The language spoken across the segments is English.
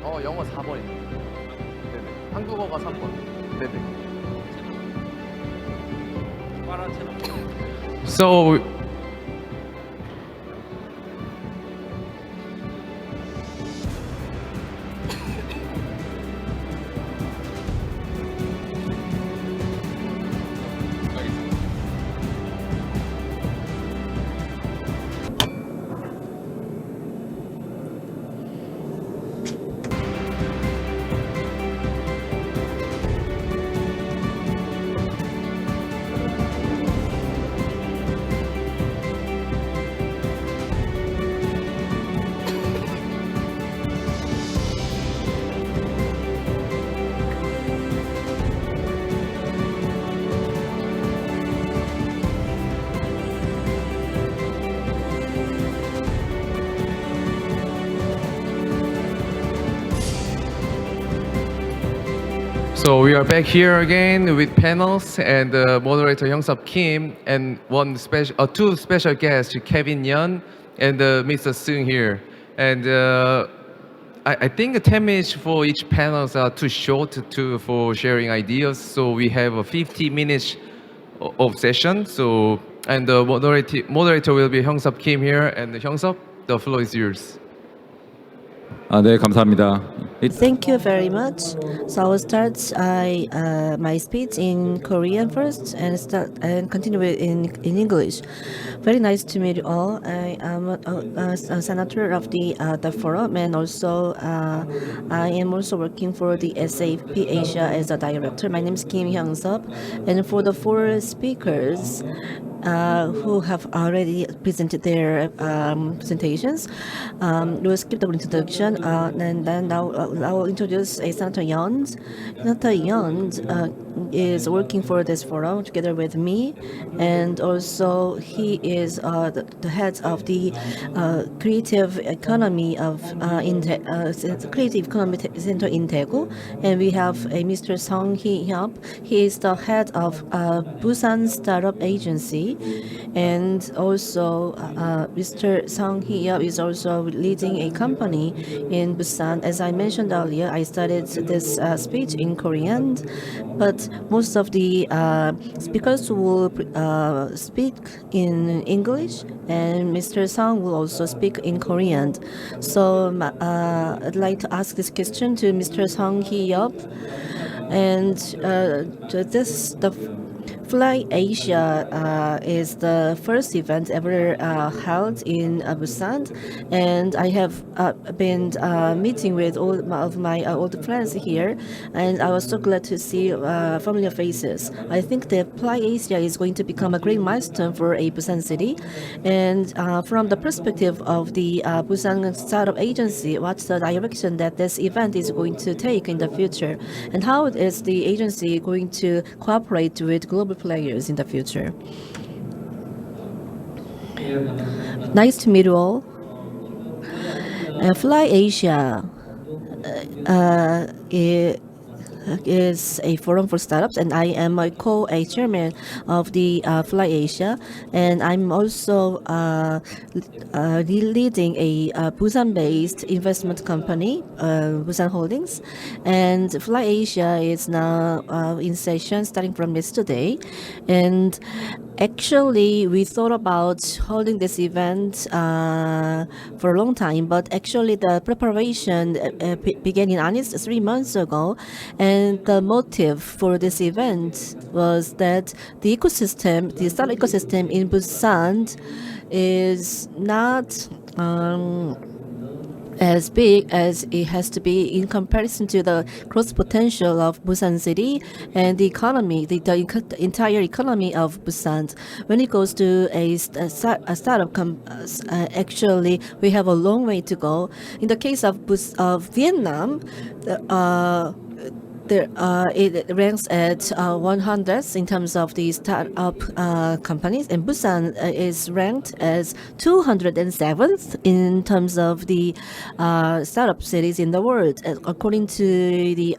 영어 4번입니다. 네네. 한국어가 3번. 네네. So So we are back here again with panels and moderator Hyung-Sub Kim and two special guests, Kevin Yeon and Mr. Seung here. And I think 10 minutes for each panels are too short for sharing ideas. So we have a 50 minutes of session. So and the moderator will be Hyung-Sub Kim here. And Hyung-Sub, the floor is yours. 네, 감사합니다. Thank you very much. So I will start my speech in Korean first and continue it in English. Very nice to meet you all. I am a senator of the forum, and also I am also working for the SAP Asia as a director. My name is Kim Hyung-sub, and for the four speakers who have already presented their presentations, we'll skip the introduction, and then now I will introduce Senator Yeon. Senator Yeon is working for this forum together with me, and also he is the head of the creative economy of creative economy center in Daegu, and we have a Mr. Song Hee-hyuk. He is the head of Busan Startup Agency, and also Mr. Song Hee-hyuk is also leading a company in Busan. As I mentioned earlier, I studied this speech in Korean, but most of the speakers will speak in English, and Mr. Song will also speak in Korean. So I'd like to ask this question to Mr. Song Hee-yup, and the Fly Asia is the first event ever held in Busan, and I have been meeting with all of my old friends here, and I was so glad to see familiar faces. I think the Fly Asia is going to become a great milestone for a Busan city, and from the perspective of the Busan Startup Agency, what's the direction that this event is going to take in the future, and how is the agency going to cooperate with global players in the future? Nice to meet you all. Fly Asia is a forum for startups, and I am a chairman of the Fly Asia, and I'm also leading a Busan-based investment company, Busan Holdings, and Fly Asia is now in session starting from yesterday, and actually, we thought about holding this event for a long time, but actually the preparation began in earnest 3 months ago, and the motive for this event was that the ecosystem, the startup ecosystem in Busan is not as big as it has to be in comparison to the growth potential of Busan city and the economy, the entire economy of Busan. When it goes to a startup, actually we have a long way to go. In the case of Vietnam, it ranks at 100 in terms of the startup companies, and Busan is ranked as 207th in terms of the startup cities in the world, according to the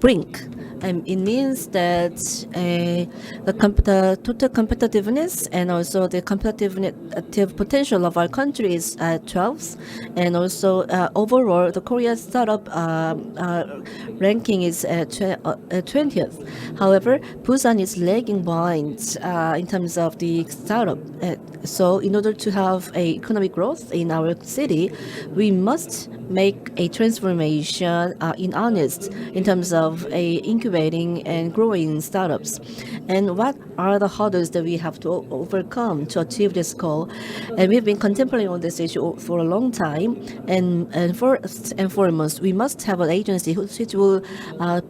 Brink. And it means that the total competitiveness and also the competitive potential of our country is at 12th, and also overall the Korea startup ranking is at 20th. However, Busan is lagging behind in terms of the startup. So in order to have a economic growth in our city, we must make a transformation in earnest in terms of incubating and growing startups. And what are the hurdles that we have to overcome to achieve this goal? And we've been contemplating on this issue for a long time. And first and foremost, we must have an agency which will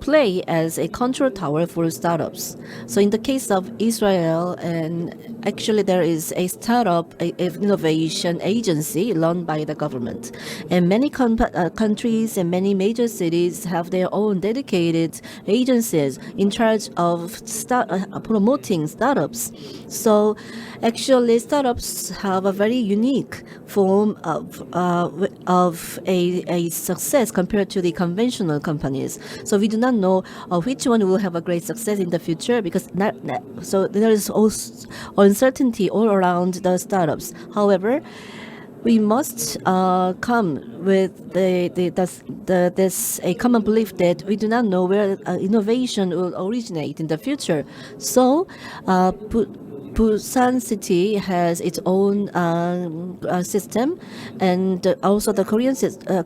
play as a control tower for startups. So in the case of Israel, and actually there is a startup innovation agency run by the government, and many countries and many major cities have their own dedicated agencies in charge of promoting startups. So actually startups have a very unique form of a success compared to the conventional companies. So we do not know which one will have a great success in the future, because so there is also uncertainty all around the startups. However, we must come with this a common belief that we do not know where innovation will originate in the future. So Busan city has its own system, and also the Korean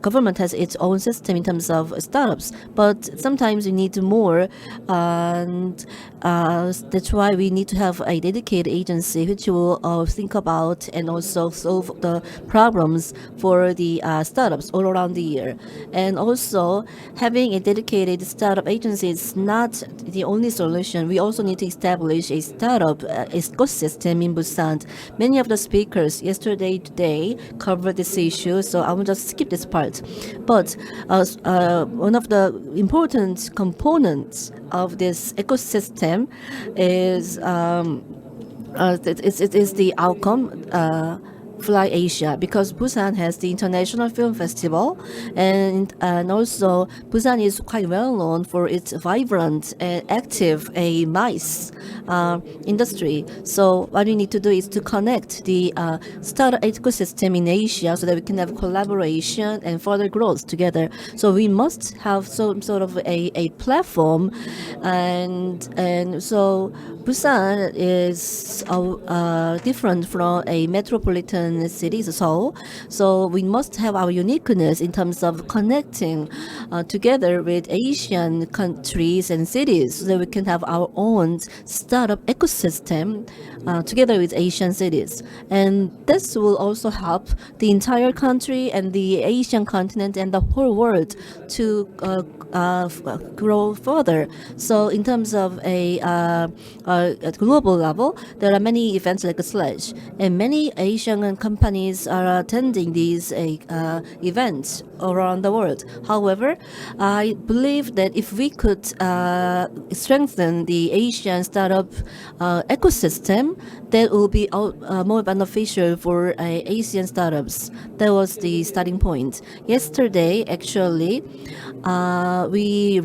government has its own system in terms of startups. But sometimes we need more, and that's why we need to have a dedicated agency which will think about and also solve the problems for the startups all around the year. And also, having a dedicated startup agency is not the only solution. We also need to establish a startup ecosystem in Busan. Many of the speakers yesterday, today covered this issue, so I will just skip this part. But one of the important components of this ecosystem is it is the outcome. Fly Asia, because Busan has the International Film Festival, and also Busan is quite well known for its vibrant and active MICE industry. So what we need to do is to connect the startup ecosystem in Asia so that we can have collaboration and further growth together. So we must have some sort of a platform, and so Busan is different from a metropolitan cities, so we must have our uniqueness in terms of connecting together with Asian countries and cities, so that we can have our own startup ecosystem together with Asian cities. And this will also help the entire country and the Asian continent and the whole world to grow further. So in terms of at global level, there are many events like Slash, and many Asian companies are attending these events around the world. However, I believe that if we could strengthen the Asian startup ecosystem, that will be more beneficial for Asian startups. That was the starting point. Yesterday, actually, we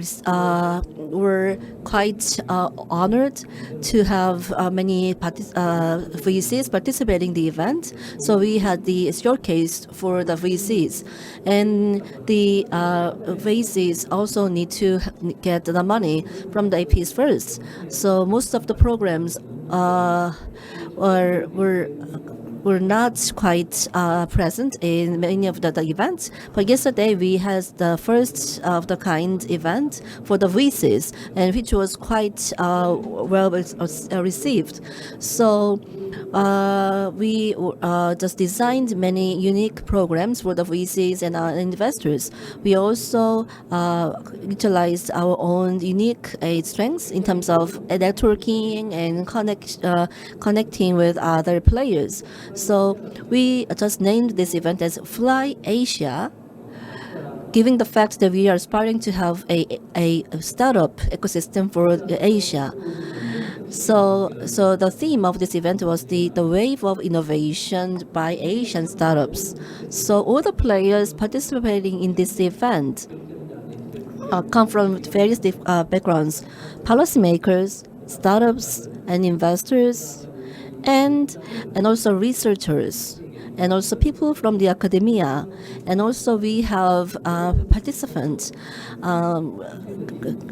were quite honored to have many VCs participating in the event. So we had the showcase for the VCs, and the VCs also need to get the money from the APs first. So most of the programs were not quite present in many of the events. But yesterday we had the first of the kind event for the VCs, and which was quite well received. So we just designed many unique programs for the VCs and our investors. We also utilized our own unique strengths in terms of networking and connecting with other players. So we just named this event as Fly Asia. given the fact that we are aspiring to have a startup ecosystem for Asia. So the theme of this event was the wave of innovation by Asian startups. So all the players participating in this event come from various backgrounds: policymakers, startups, and investors, and also researchers, and also people from the academia, and also we have participants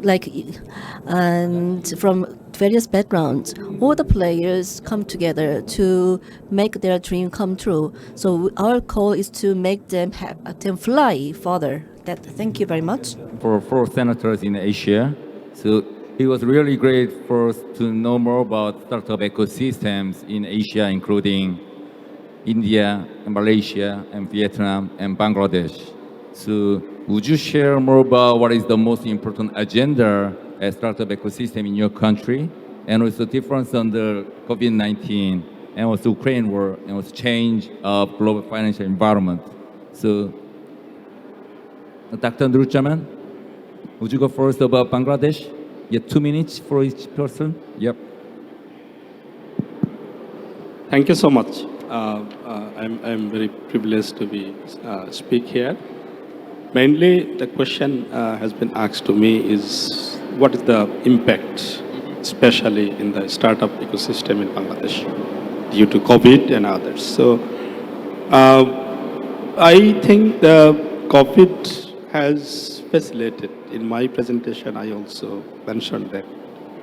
like and from various backgrounds. All the players come together to make their dream come true. So our goal is to make them fly further. Thank you very much. For four senators in Asia. So it was really great for us to know more about startup ecosystems in Asia, including India, and Malaysia, and Vietnam, and Bangladesh. So would you share more about what is the most important agenda as startup ecosystem in your country, and also difference on the COVID-19, and also Ukraine war, and also change of global financial environment? So Dr. Nurjaman, would you go first about Bangladesh? Yeah, 2 minutes for each person. Yep. Thank you so much. I'm very privileged to be speak here. Mainly, the question has been asked to me is what is the impact, especially in the startup ecosystem in Bangladesh, due to COVID and others. So, I think the COVID has facilitated. In my presentation, I also mentioned that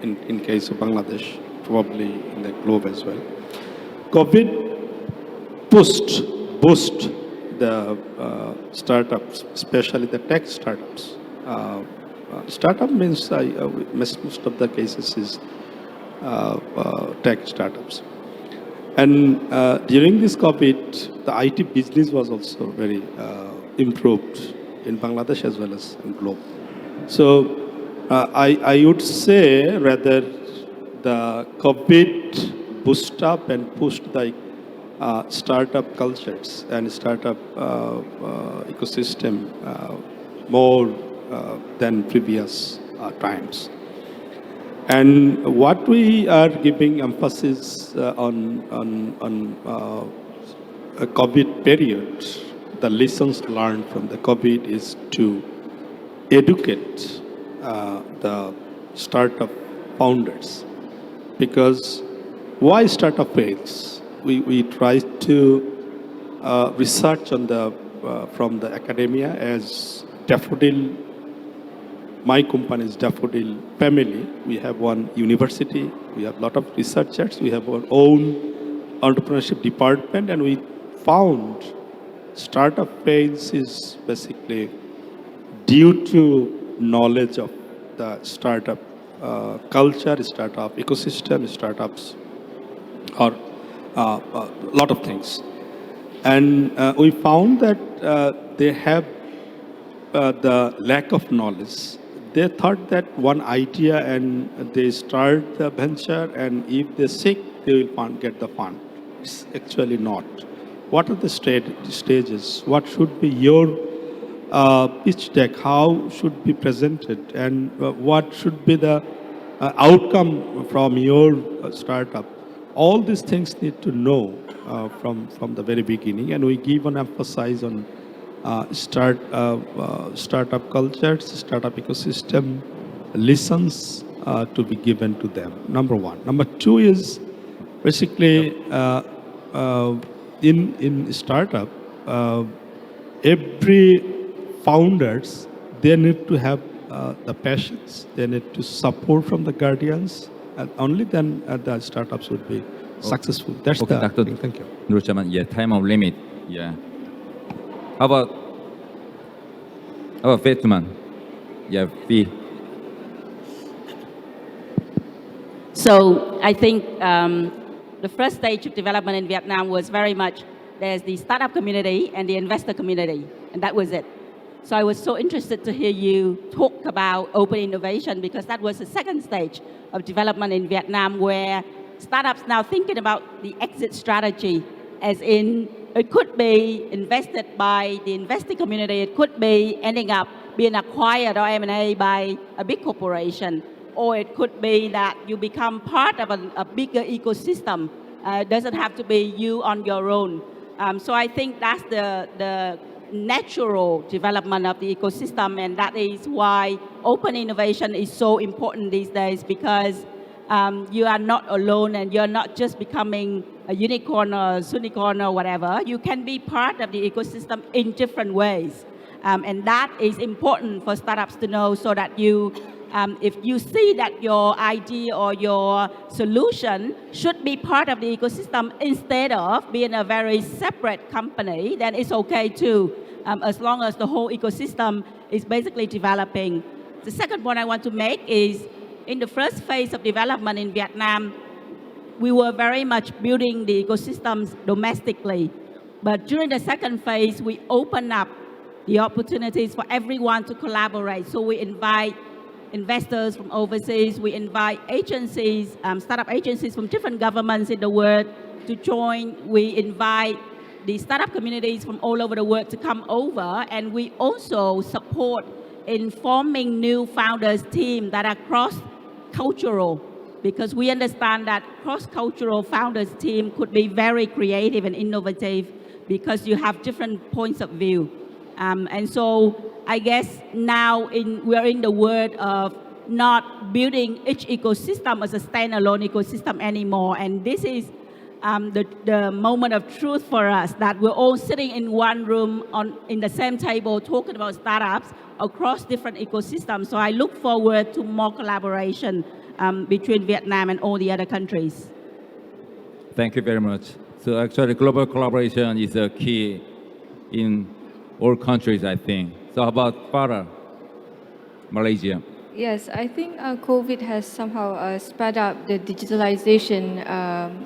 in case of Bangladesh, probably in the globe as well. COVID boost the startups, especially the tech startups. Startup means most of the cases is tech startups. And during this COVID, the IT business was also very improved in Bangladesh as well as in globe. So I would say rather the COVID boost up and pushed the startup cultures and startup ecosystem more than previous times. And what we are giving emphasis on a COVID period, the lessons learned from the COVID is to educate the startup founders. Because why startup fails? We try to research on the from the academia as Daffodil. My company is Daffodil Family. We have one university. We have a lot of researchers. We have our own entrepreneurship department, and we found startup fails is basically due to knowledge of the startup culture, startup ecosystem, startups, or a lot of things. And we found that they have the lack of knowledge. They thought that one idea and they start the venture, and if they seek, they will get the fund. It's actually not. What are the stages? What should be your pitch deck? How should be presented? And what should be the outcome from your startup? All these things need to know from the very beginning, and we give an emphasis on startup cultures, startup ecosystem lessons to be given to them. Number one. Number two is basically in startup, every founders, they need to have the patience. They need to support from the guardians, and only then the startups would be successful. That's Okay, the Dr. thing. Thank you. Nurjaman, yeah, time of limit. Yeah. How about Vietnam? Yeah, V. So I think the first stage of development in Vietnam was very much there's the startup community and the investor community, and that was it. So I was so interested to hear you talk about open innovation, because that was the second stage of development in Vietnam, where startups now thinking about the exit strategy, as in It could be invested by the investing community. It could be ending up being acquired or M&A by a big corporation. Or it could be that you become part of a bigger ecosystem. It doesn't have to be you on your own. So I think that's the natural development of the ecosystem, and that is why open innovation is so important these days, because you are not alone and you're not just becoming a unicorn or a unicorn or whatever. You can be part of the ecosystem in different ways. And that is important for startups to know, so that you, if you see that your idea or your solution should be part of the ecosystem instead of being a very separate company, then it's okay too, as long as the whole ecosystem is basically developing. The second point I want to make is, in the first phase of development in Vietnam, we were very much building the ecosystems domestically. But during the second phase, we open up the opportunities for everyone to collaborate. So we invite investors from overseas, we invite agencies, startup agencies from different governments in the world to join. We invite the startup communities from all over the world to come over, and we also support in forming new founders team that are cross-cultural, because we understand that cross-cultural founders team could be very creative and innovative because you have different points of view. And so I guess now we're in the world of not building each ecosystem as a standalone ecosystem anymore. And this is the moment of truth for us, that we're all sitting in one room in the same table talking about startups across different ecosystems. So I look forward to more collaboration between Vietnam and all the other countries. Thank you very much. So actually, global collaboration is a key in all countries, I think. So how about Farah, Malaysia? Yes, I think COVID has somehow sped up the digitalization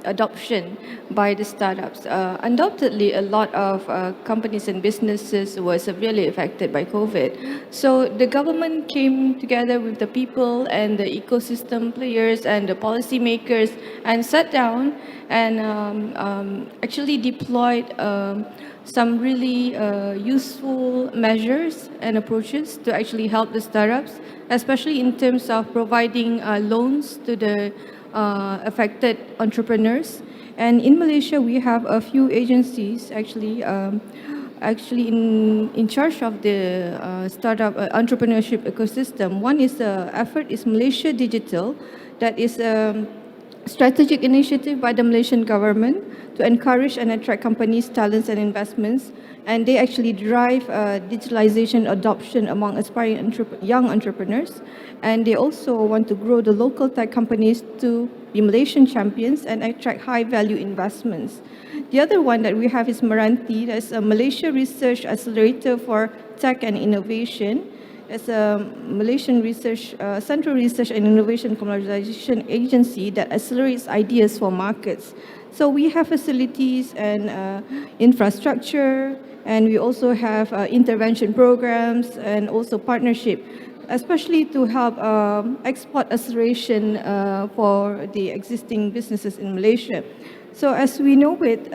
adoption by the startups. Undoubtedly, a lot of companies and businesses were severely affected by COVID. So the government came together with the people and the ecosystem players and the policymakers and sat down and actually deployed some really useful measures and approaches to actually help the startups, especially in terms of providing loans to the affected entrepreneurs. And in Malaysia, we have a few agencies actually in charge of the startup entrepreneurship ecosystem. One is effort is Malaysia Digital, that is a strategic initiative by the Malaysian government to encourage and attract companies, talents, and investments. And they actually drive digitalization adoption among aspiring young entrepreneurs. And they also want to grow the local tech companies to be Malaysian champions and attract high-value investments. The other one that we have is Meranti, that's a Malaysia Research Accelerator for Tech and Innovation. It's a Malaysian Central Research and Innovation Commercialization Agency that accelerates ideas for markets. So we have facilities and infrastructure, and we also have intervention programs and also partnership, especially to help export acceleration for the existing businesses in Malaysia. So as we know it,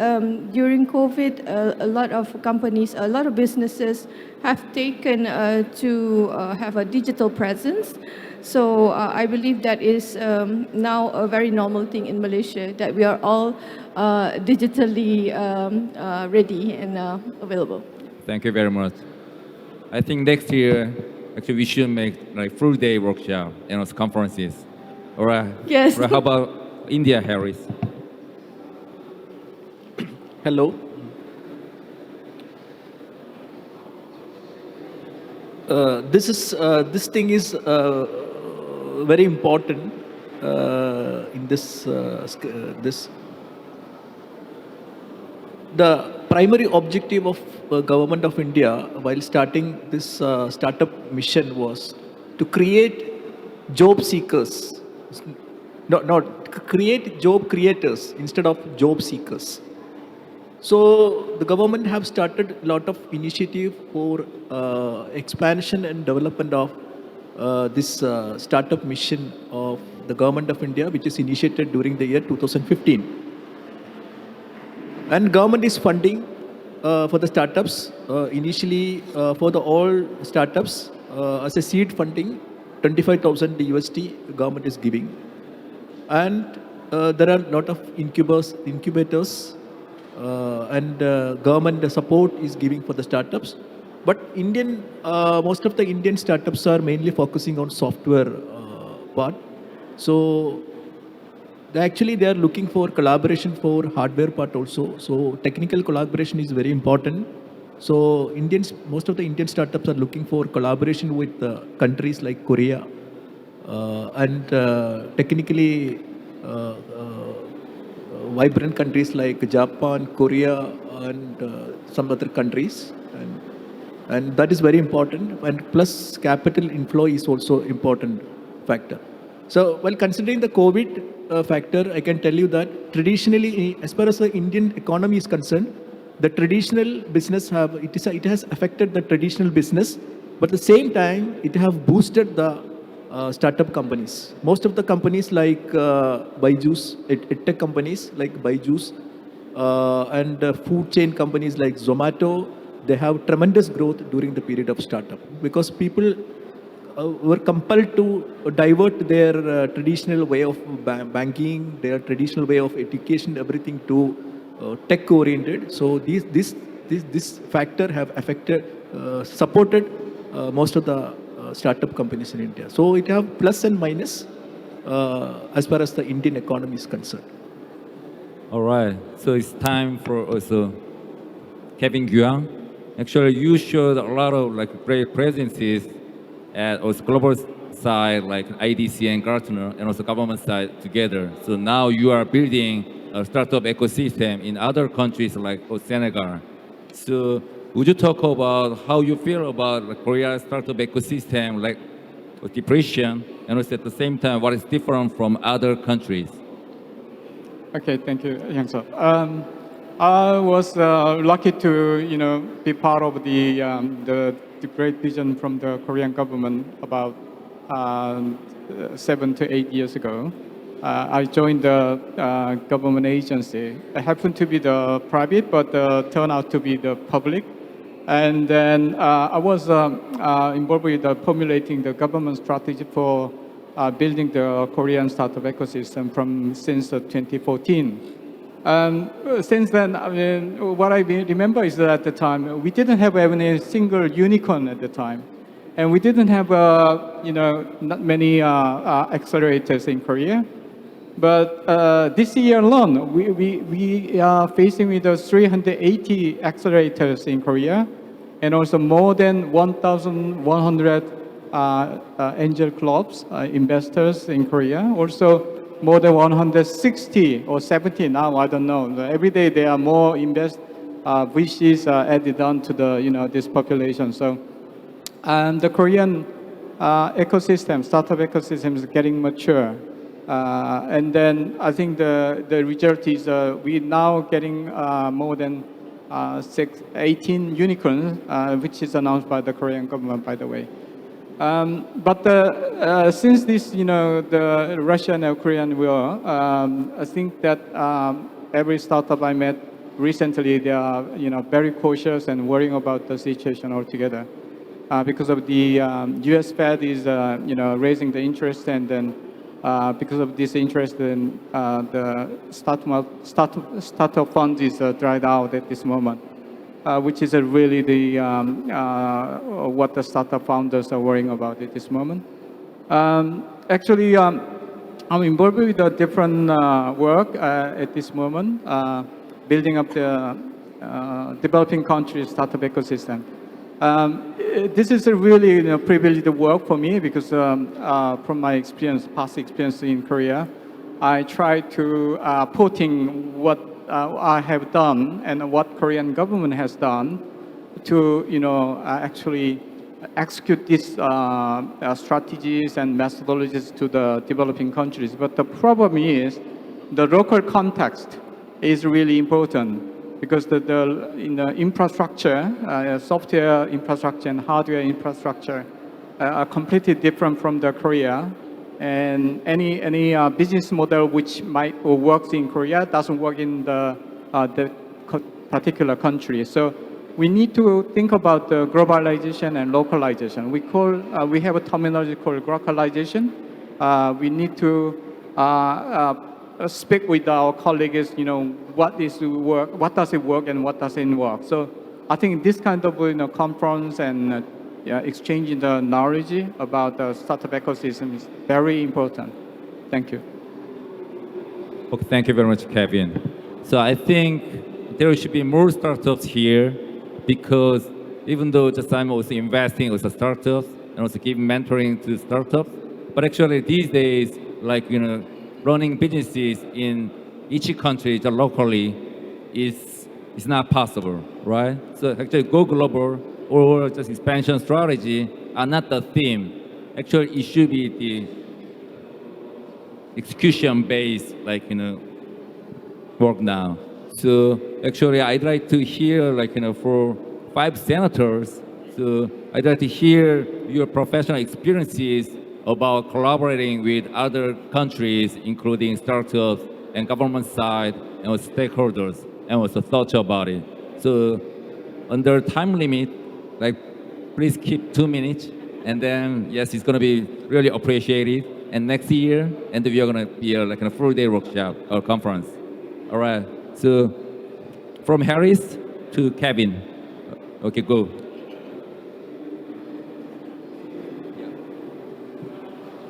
during COVID, a lot of companies, a lot of businesses have taken to have a digital presence. So I believe that is now a very normal thing in Malaysia, that we are all digitally ready and available. Thank you very much. I think next year, actually, we should make like full day workshop and also conferences. All right. Yes. How about India, Harris? Hello. This thing is very important in this. The primary objective of Government of India while starting this startup mission was to create job seekers, not create job creators instead of job seekers. So the government have started a lot of initiative for expansion and development of this startup mission of the Government of India, which is initiated during the year 2015. And government is funding for the startups. Initially, for the all startups, as a seed funding, 25,000 USD government is giving. And there are a lot of incubators and government support is giving for the startups. But most of the Indian startups are mainly focusing on software part. So they are looking for collaboration for hardware part also. So technical collaboration is very important. So most of the Indian startups are looking for collaboration with countries like Korea and technically vibrant countries like Japan, Korea, and some other countries. And that is very important. And plus capital inflow is also important factor. So while considering the COVID factor, I can tell you that traditionally, as far as the Indian economy is concerned, the traditional business it has affected the traditional business, but at the same time, it have boosted the startup companies. Most of the companies like Byju's, tech companies like Byju's, and food chain companies like Zomato, they have tremendous growth during the period of startup because people were compelled to divert their traditional way of banking, their traditional way of education, everything to tech-oriented. So this factor have supported most of the startup companies in India. So it have plus and minus as far as the Indian economy is concerned. All right, so it's time for also Kevin Guang. Actually, you showed a lot of great presences at also global side like IDC and Gartner, and also government side together. So now you are building a startup ecosystem in other countries like Senegal. So would you talk about how you feel about the Korea startup ecosystem, like depression, and also at the same time what is different from other countries? Okay, thank you, Hyung-suk. I was lucky to, be part of the great vision from the Korean government about 7 to 8 years ago. I joined the government agency. It happened to be the private, but turned out to be the public. And then I was involved with formulating the government strategy for building the Korean startup ecosystem since 2014. Since then, I mean, what I remember is that at the time, we didn't have any single unicorn at the time. And we didn't have, not many accelerators in Korea. But this year alone, we are facing with 380 accelerators in Korea, and also more than 1,100 angel clubs, investors in Korea. Also, more than 160 or 70 now, I don't know. Every day there are more VCs added on to the this population. So, the Korean ecosystem, startup ecosystem, is getting mature. And then I think the result is we're now getting more than 18 unicorns, which is announced by the Korean government, by the way. But since this, the Russian and Ukrainian war, I think that every startup I met recently, they are, very cautious and worrying about the situation altogether, because of the U.S. Fed is, raising the interest, and then because of this interest, then the startup fund is dried out at this moment. Which is really what the startup founders are worrying about at this moment. Actually, I'm involved with a different work at this moment, building up the developing countries startup ecosystem. This is a really privileged work for me because from my past experience in Korea, I try to putting what I have done and what Korean government has done to, actually execute these strategies and methodologies to the developing countries. But the problem is the local context is really important because the infrastructure, software infrastructure and hardware infrastructure are completely different from the Korea. And any business model which might work in Korea doesn't work in the particular country. So we need to think about the globalization and localization. We have a terminology called localization. We need to speak with our colleagues, what does it work and what doesn't work. So I think this kind of conference and exchanging the knowledge about the startup ecosystem is very important. Thank you. Okay, thank you very much, Kevin. So I think there should be more startups here because even though just I'm also investing with the startups and also giving mentoring to startups, but actually these days, like, running businesses in each country just locally is not possible, right? So actually go global or just expansion strategy are not the theme. Actually, it should be the execution-based, work now. So actually, I'd like to hear, for 5 senators, so I'd like to hear your professional experiences about collaborating with other countries, including startups and government side and also stakeholders, and also thoughts about it. So under time limit, please keep 2 minutes, and then yes, it's going to be really appreciated. And next year, and we are going to be a full-day workshop or conference. All right. So from Harris to Kevin. Okay, go.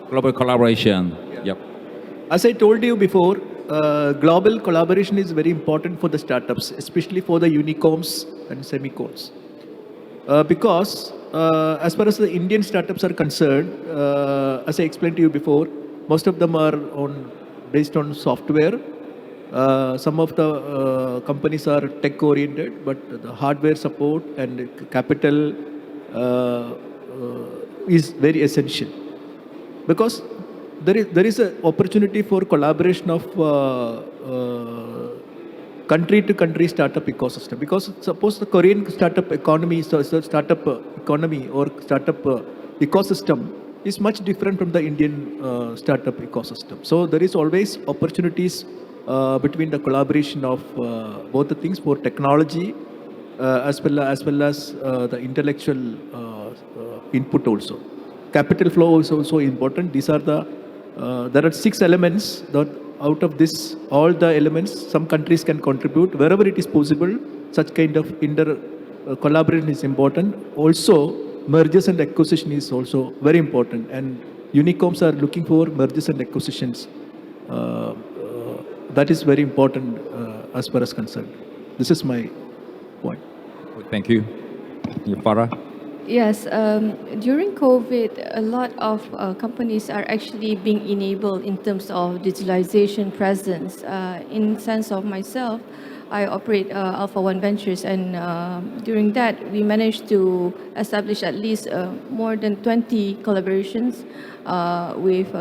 Global collaboration. Yep. As I told you before, global collaboration is very important for the startups, especially for the unicorns and semicorns. Because as far as the Indian startups are concerned, as I explained to you before, most of them are based on software. Some of the companies are tech-oriented, but the hardware support and capital is very essential. Because there is an opportunity for collaboration of country-to-country startup ecosystem. Because suppose the Korean startup economy or startup ecosystem is much different from the Indian startup ecosystem. So there is always opportunities between the collaboration of both the things for technology as well as the intellectual input also. Capital flow is also important. These are there are 6 elements that out of this, all the elements, some countries can contribute. Wherever it is possible, such kind of collaboration is important. Also, mergers and acquisition is also very important. And unicorns are looking for mergers and acquisitions. That is very important as far as concerned. This is my point. Thank you. Farah? Yes, during COVID, a lot of companies are actually being enabled in terms of digitalization presence. In sense of myself, I operate Alpha One Ventures, and during that, we managed to establish at least more than 20 collaborations with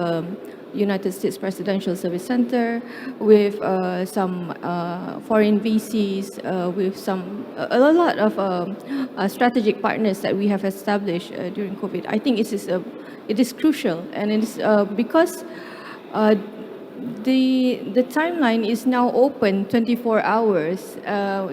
United States Presidential Service Center, with some foreign VCs, with a lot of strategic partners that we have established during COVID. I think it is crucial, and it is because the timeline is now open 24 hours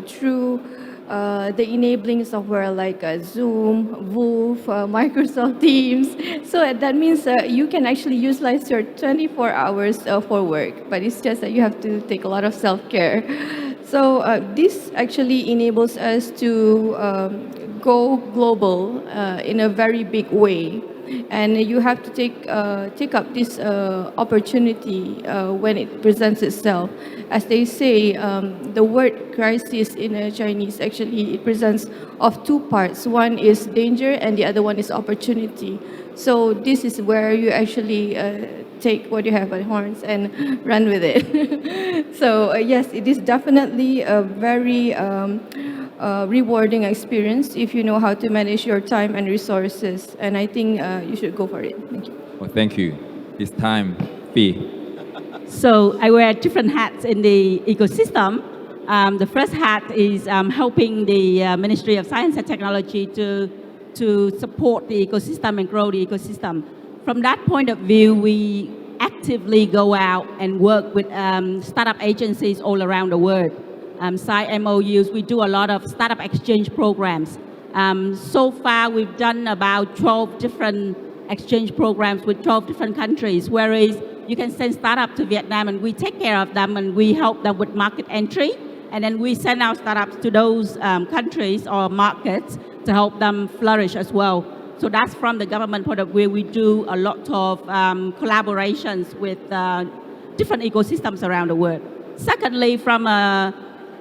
through the enabling software like Zoom, Woof, Microsoft Teams. So that means you can actually utilize your 24 hours for work, but it's just that you have to take a lot of self-care. So this actually enables us to go global in a very big way. And you have to take up this opportunity when it presents itself. As they say, the word crisis in Chinese actually it presents of 2 parts. One is danger, and the other one is opportunity. So this is where you actually take what you have at horns and run with it. So yes, it is definitely a very rewarding experience if you know how to manage your time and resources. And I think you should go for it. Thank you. Well, thank you. This time, Fee. So I wear different hats in the ecosystem. The first hat is helping the Ministry of Science and Technology to support the ecosystem and grow the ecosystem. From that point of view, we actively go out and work with startup agencies all around the world. sign MOUs. We do a lot of startup exchange programs. So far, we've done about 12 different exchange programs with 12 different countries, whereas you can send startups to Vietnam and we take care of them and we help them with market entry. And then we send our startups to those countries or markets to help them flourish as well. So that's from the government point of view. We do a lot of collaborations with different ecosystems around the world. Secondly, from an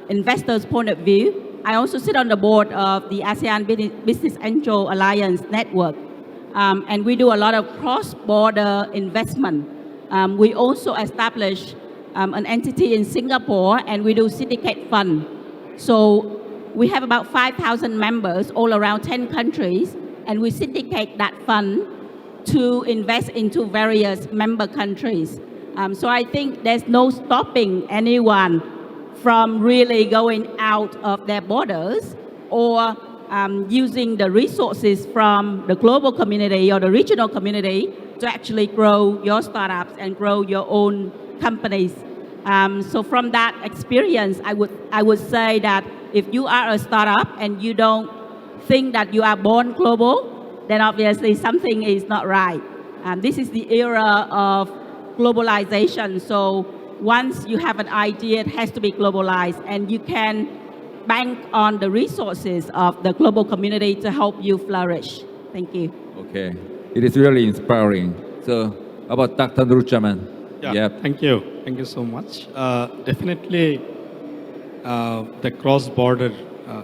investor's point of view, I also sit on the board of the ASEAN Business Angel Alliance Network. And we do a lot of cross-border investment. We also establish an entity in Singapore, and we do syndicate fund. So we have about 5,000 members all around 10 countries, and we syndicate that fund to invest into various member countries. So I think there's no stopping anyone from really going out of their borders or using the resources from the global community or the regional community to actually grow your startups and grow your own companies. So from that experience, I would say that if you are a startup and you don't think that you are born global, then obviously something is not right. This is the era of globalization. So once you have an idea, it has to be globalized, and you can bank on the resources of the global community to help you flourish. Thank you. Okay, it is really inspiring. So, about Dr. Nurjaman. Yeah, Yep. thank you. Thank you so much. Definitely, the cross-border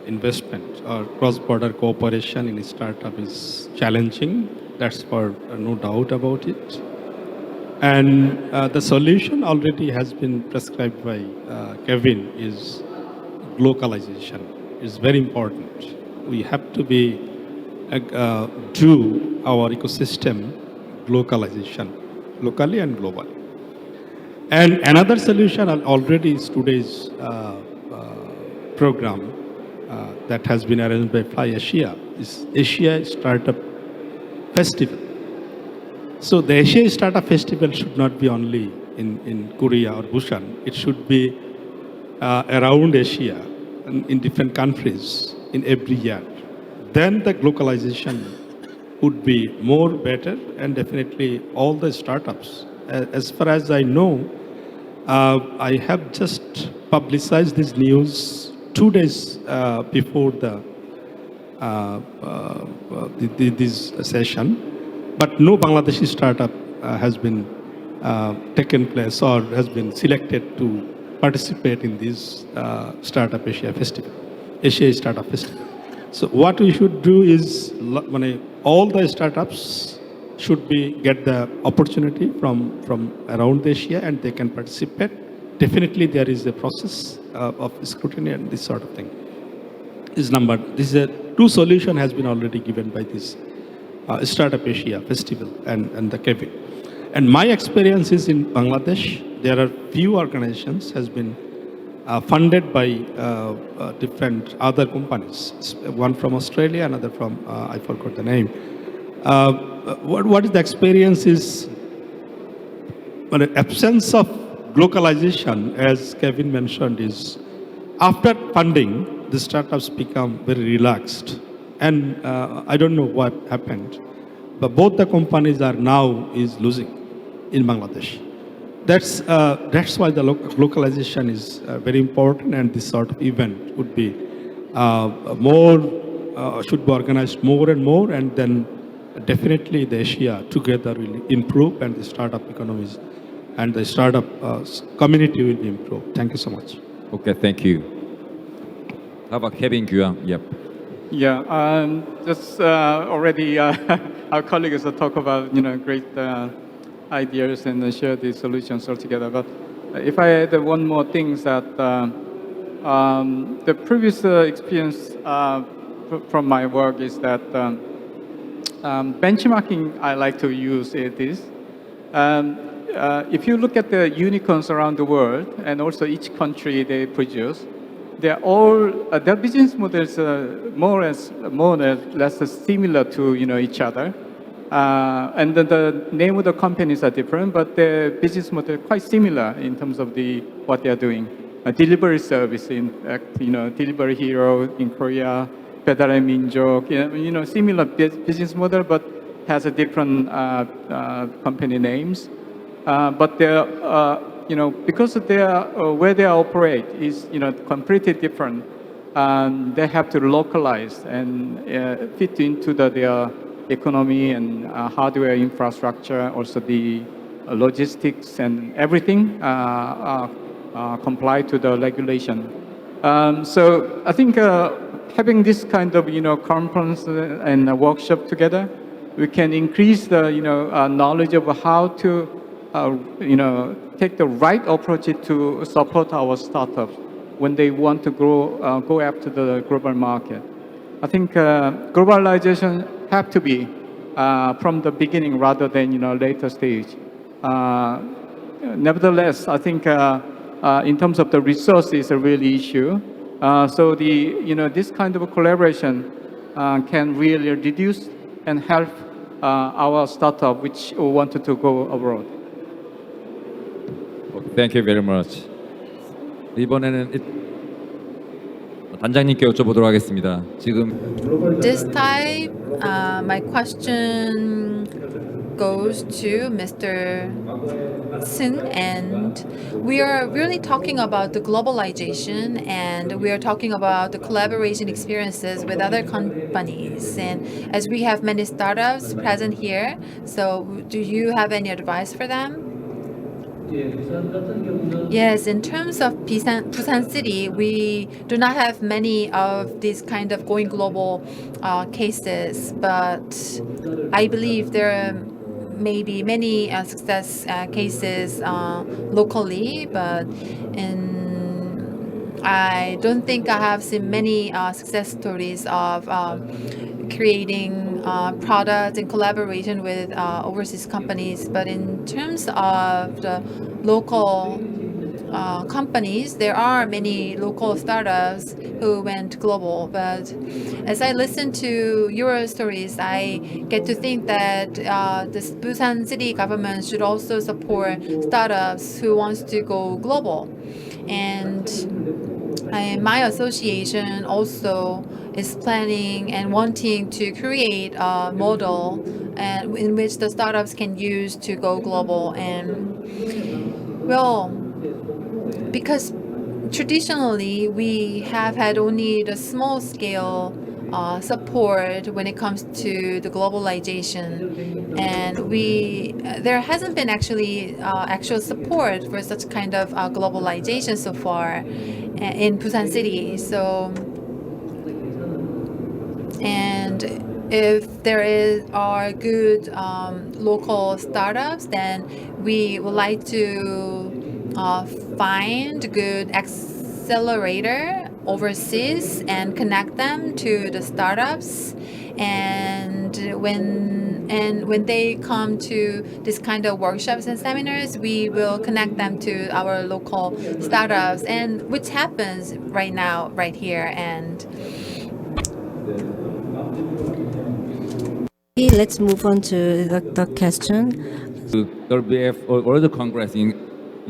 investment or cross-border cooperation in a startup is challenging. That's for no doubt about it. And the solution already has been prescribed by Kevin is localization. It's very important. We have to be do our ecosystem localization, locally and globally. And another solution already is today's program that has been arranged by Fly Asia, is Asia Startup Festival. So the Asia Startup Festival should not be only in Korea or Busan. It should be around Asia in different countries in every year. Then the globalization would be more better, and definitely all the startups. As far as I know, I have just publicized this news 2 days before this session. But no Bangladeshi startup has been taken place or has been selected to participate in this Startup Asia Festival, Asia Startup Festival. So what we should do is, all the startups should get the opportunity from around Asia, and they can participate. Definitely, there is a process of scrutiny and this sort of thing. This is a two solution has been already given by this Startup Asia Festival and the Kevin. And my experience is in Bangladesh, there are few organizations has been funded by different other companies. One from Australia, another from, I forgot the name. What is the experience is, the absence of localization, as Kevin mentioned, is after funding, the startups become very relaxed. And I don't know what happened, but both the companies are now losing in Bangladesh. That's why the localization is very important, and this sort of event would be should be organized more and more, and then definitely the Asia together will improve, and the startup economies and the startup community will be improved. Thank you so much. Okay, thank you. How about Kevin Guang? Yep. Yeah, just already our colleagues talk about great ideas and share the solutions altogether. But if I add one more thing, that the previous experience from my work is that benchmarking I like to use is if you look at the unicorns around the world and also each country they produce, they're all their business models more or less similar to each other, and the name of the companies are different, but the business model quite similar in terms of what they are doing. delivery service. In fact, Delivery Hero in Korea, 배달의 민족, similar business model, but has a different company names. But they're, because they are, where they operate is, completely different. They have to localize and fit into their economy and hardware infrastructure, also the logistics and everything comply to the regulation. So I think having this kind of conference and a workshop together, we can increase the knowledge of how to take the right approach to support our startups when they want to go after the global market. I think globalization have to be from the beginning rather than later stage. Nevertheless, I think in terms of the resource is a real issue. So this kind of collaboration can really reduce and help our startup which wanted to go abroad. Thank you very much. 이번에는 단장님께 여쭤보도록 하겠습니다. 지금 This time, my question goes to Mr. Seung, and we are really talking about the globalization, and we are talking about the collaboration experiences with other companies. And as we have many startups present here, so do you have any advice for them? Yes, in terms of Busan City, we do not have many of these kind of going global cases, but I believe there are maybe many success cases locally, but I don't think I have seen many success stories of creating products in collaboration with overseas companies. But in terms of the local companies, there are many local startups who went global. But as I listen to your stories, I get to think that the Busan city government should also support startups who wants to go global. And my association also is planning and wanting to create a model in which the startups can use to go global. And well, because traditionally we have had only the small scale support when it comes to the globalization, and there hasn't been actually actual support for such kind of globalization so far in Busan City. So, and if there are good local startups, then we would like to find good accelerator overseas and connect them to the startups. And when they come to this kind of workshops and seminars, we will connect them to our local startups, and which happens right now, right here. And Let's move on to the question. to WBAF World Congress in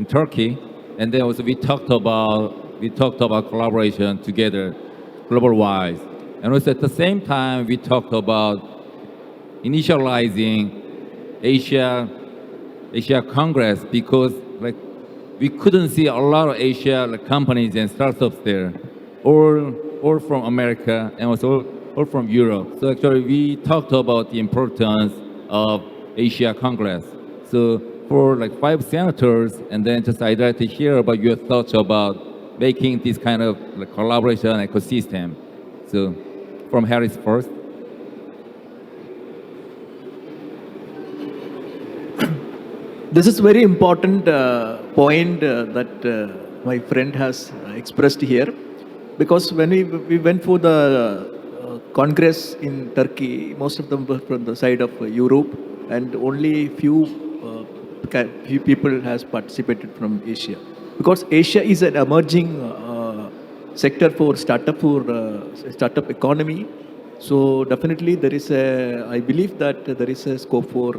Turkey, and then also we talked about collaboration together, global wise, and also at the same time we talked about initializing Asia Congress, because we couldn't see a lot of Asia companies and startups there, or from America and also or from Europe. So actually we talked about the importance of Asia Congress. So for 5 senators, and then just I'd like to hear about your thoughts about making this kind of collaboration ecosystem. So from Harris first. This is very important point that my friend has expressed here, because when we went for the Congress in Turkey, most of them were from the side of Europe, and only few people has participated from Asia, because Asia is an emerging sector for startup economy. So definitely there is I believe that there is a scope for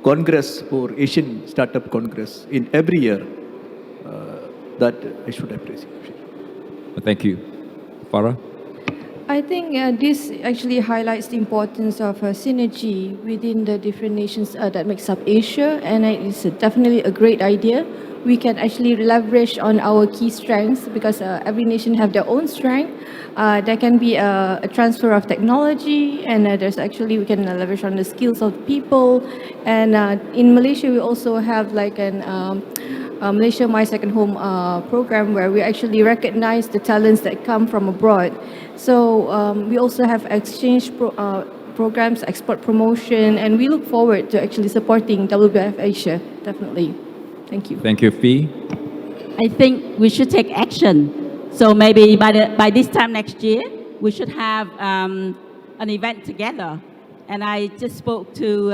Congress, for Asian Startup Congress in every year. that I should appreciate. Thank you. Farah? I think this actually highlights the importance of synergy within the different nations that makes up Asia, and it's definitely a great idea. We can actually leverage on our key strengths because every nation have their own strength. There can be a transfer of technology, and there's actually we can leverage on the skills of people. And in Malaysia, we also have like an Malaysia My Second Home program where we actually recognize the talents that come from abroad. So we also have exchange programs, export promotion, and we look forward to actually supporting WBAF Asia, definitely. Thank you. Thank you, Fee. I think we should take action. So maybe by this time next year, we should have an event together. And I just spoke to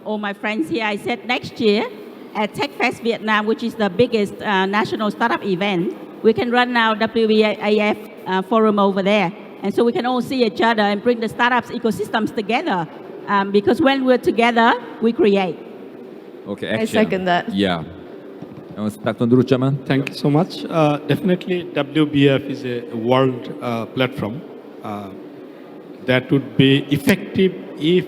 all my friends here. I said next year at TechFest Vietnam, which is the biggest national startup event, we can run our WBAF forum over there. And so we can all see each other and bring the startups ecosystems together. Because when we're together, we create. Okay, action. I second that. Yeah. Dr. Nurutjaman? Thank you so much. Definitely, WBF is a world platform that would be effective if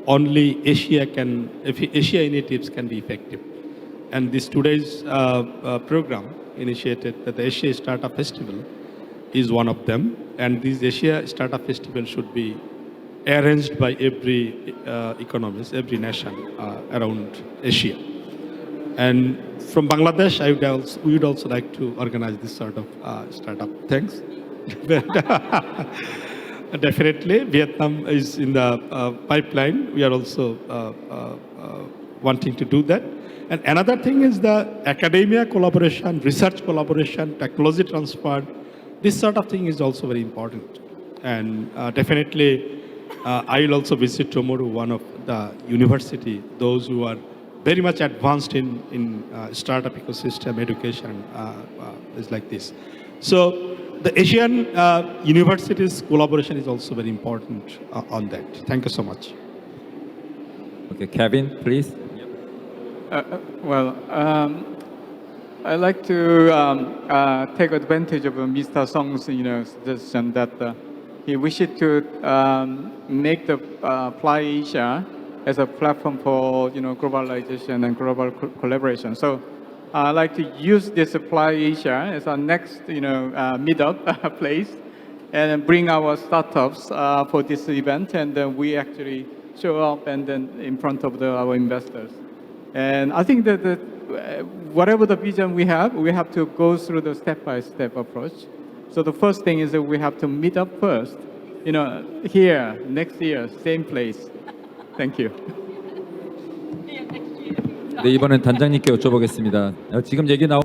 only Asia initiatives can be effective. And this today's program initiated that the Asia Startup Festival is one of them. And this Asia Startup Festival should be arranged by every economist, every nation around Asia. And from Bangladesh, we would also like to organize this sort of startup. Thanks. Definitely, Vietnam is in the pipeline. We are also wanting to do that. And another thing is the academia collaboration, research collaboration, technology transfer. This sort of thing is also very important. And definitely, I will also visit tomorrow one of the university, those who are very much advanced in startup ecosystem, education, is like this. So the Asian universities collaboration is also very important on that. Thank you so much. Okay, Kevin, please. I like to take advantage of Mr. Song's suggestion that he wishes to make the Fly Asia as a platform for globalization and global collaboration. So I'd like to use this Fly Asia as our next meetup place and bring our startups for this event, and then we actually show up and then in front of our investors. And I think that whatever the vision we have to go through the step-by-step approach. So the first thing is that we have to meet up first, here, next year, same place. Thank you. 네, 이번엔 단장님께 여쭤보겠습니다. 지금 얘기 나온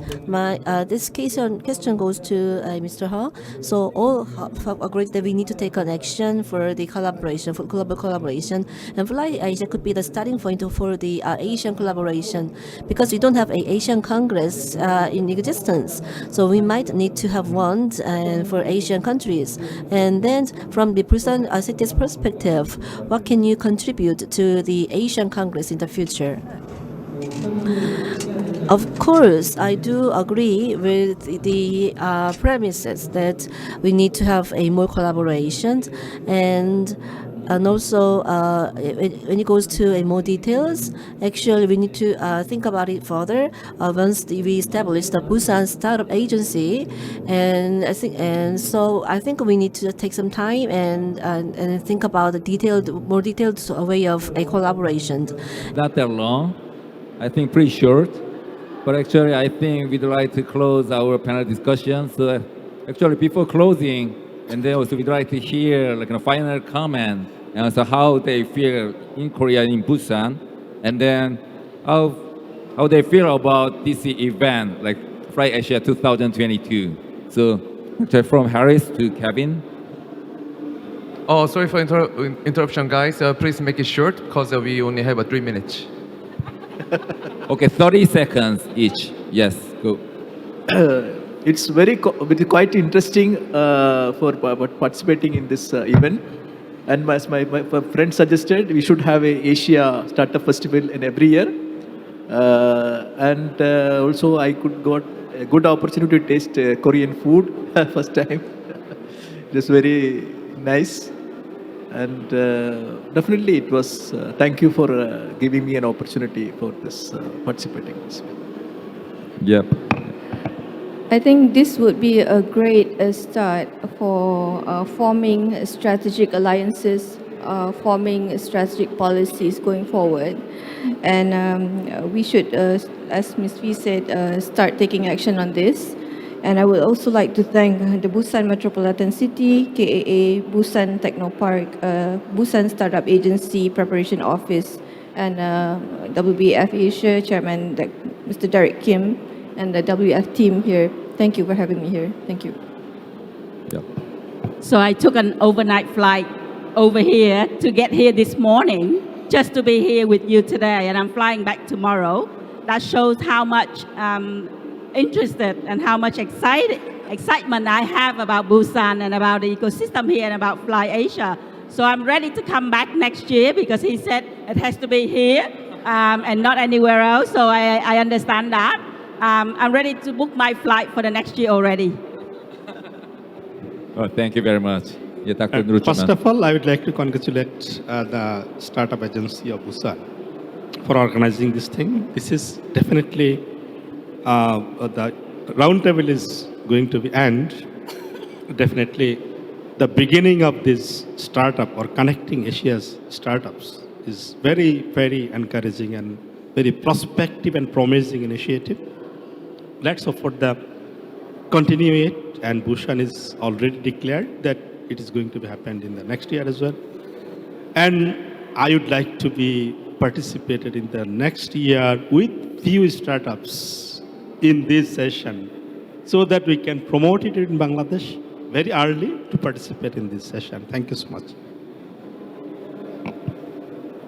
This question goes to Mr. Ha. So all have agreed that we need to take an action for the collaboration, for global collaboration, and Fly Asia could be the starting point for the Asian collaboration, because we don't have an Asian Congress in existence. So we might need to have one for Asian countries. And then from the Busan city's perspective, what can you contribute to the Asian Congress in the future? Of course, I do agree with the premises that we need to have a more collaboration, and also when it goes to a more details, actually we need to think about it further once we establish the Busan Startup Agency, and I think we need to take some time and think about the more detailed way of a collaboration. not that long. I think pretty short, but actually I think we'd like to close our panel discussion. So actually before closing, and then also we'd like to hear like a final comment and also how they feel in Korea, in Busan, and then how they feel about this event, like Fly Asia 2022. So from Harris to Kevin. Oh, sorry for interruption, guys. Please make it short because we only have 3 minutes. Okay, 30 seconds each. Yes, go. It's quite interesting for participating in this event. And as my friend suggested, we should have a Asia Startup Festival in every year. And also I could a good opportunity to taste Korean food first time. It was very nice. And definitely it was, thank you for giving me an opportunity for this, participating in this. Yep. I think this would be a great start for forming strategic alliances, forming strategic policies going forward. And we should, as Ms. V said, start taking action on this. And I would also like to thank the Busan Metropolitan City, KAA, Busan Technopark, Busan Startup Agency Preparation Office, and WBAF Asia Chairman Mr. Derek Kim, and the WF team here. Thank you for having me here. Thank you. Yep. So I took an overnight flight over here to get here this morning, just to be here with you today, and I'm flying back tomorrow. That shows how much interested and how much excitement I have about Busan and about the ecosystem here and about Fly Asia. So I'm ready to come back next year because he said it has to be here and not anywhere else. So I understand that. I'm ready to book my flight for the next year already. Oh, thank you very much. Yeah, Dr. First of all, I would like to congratulate the Startup Agency of Busan for organizing this thing. This is definitely the roundtable is going to be, and definitely the beginning of this startup or connecting Asia's startups is very, very encouraging and very prospective and promising initiative. Let's hope for the continue it, and Busan is already declared that it is going to be happened in the next year as well. And I would like to be participated in the next year with few startups in this session so that we can promote it in Bangladesh very early to participate in this session. Thank you so much.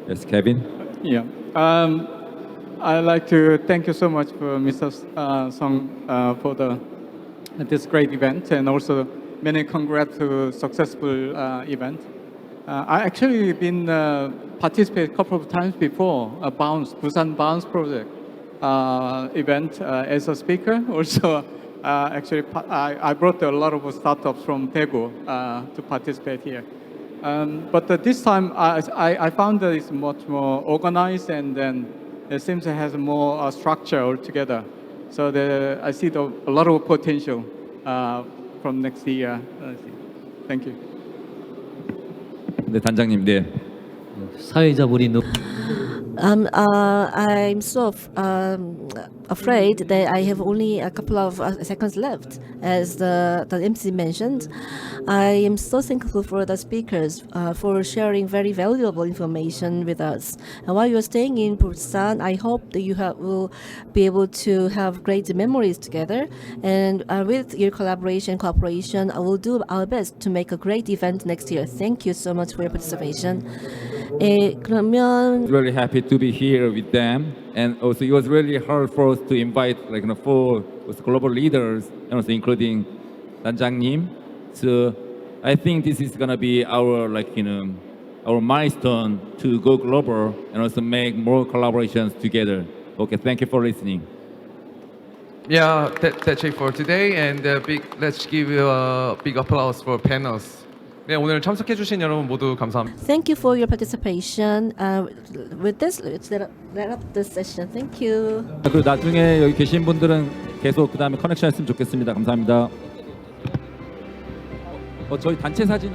Yes, Kevin. Yeah. I'd like to thank you so much for Mr. Song for this great event, and also many congrats to successful event. I actually been participate a couple of times before Busan Bounce project event as a speaker. Also, actually, I brought a lot of startups from Daegu to participate here. But this time, I found that it's much more organized, and then it seems it has more structure altogether. So I see a lot of potential from next year. Thank you. 네, 단장님, 네. 사회자분이 너무 I'm so afraid that I have only a couple of seconds left. As the MC mentioned, I am so thankful for the speakers for sharing very valuable information with us. And while you're staying in Busan, I hope that you will be able to have great memories together. And with your cooperation, I will do our best to make a great event next year. Thank you so much for your participation. 그러면 Really happy to be here with them, and also it was really hard for us to invite four global leaders, and also including 단장님. So I think this is gonna be our our milestone to go global and also make more collaborations together. Okay, thank you for listening. Yeah, that's it for today, and let's give a big applause for panels. 네, 오늘 참석해주신 여러분 모두 감사합니다. thank you for your participation. With this, let's let up this session. Thank you. 그리고 나중에 여기 계신 분들은 계속 그 다음에 커넥션 했으면 좋겠습니다. 감사합니다. 저희 단체 사진